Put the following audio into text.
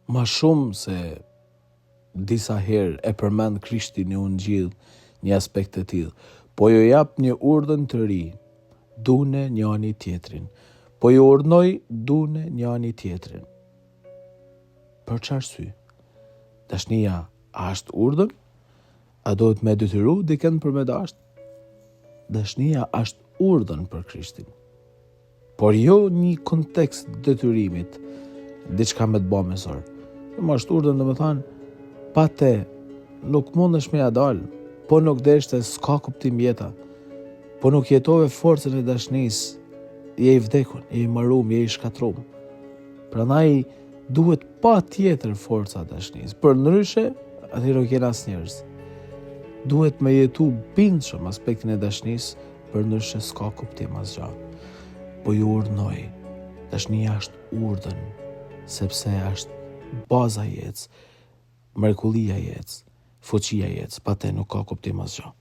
ma shumë se disa herë e përmend Krishti në Ungjil një aspekt të tillë, po ju jap një urdhën të ri, dune njani tjetrin, po ju urdhnoj dune njani tjetrin. Për çfarë arsye? Dashnia a është urdhën? A duhet me detyru dikën për me dasht? Dashnia është urdhën për Krishtin, por jo një kontekst detyrimit, diçka me të bëjë me zor. Më është urdhën, domethënë, pa te nuk mundesh me ja dal, po nuk deshte s'ka kuptim jeta, po nuk jetove forcën e dashnisë, je i vdekur, je i marum, je i shkatrum. Prandaj duhet pa tjetër forca dashnisë. Për ndryshe, atëherë nuk jena as njerëz. Duhet me jetu bindshëm aspektin e dashnisë, për ndryshe s'ka kuptim asgjë. Po ju urdhnoj, dashnia është urdhën, sepse është baza e jetës, mrekullia e jetës, fuqia e jetës, pa te nuk ka kuptim asgjë.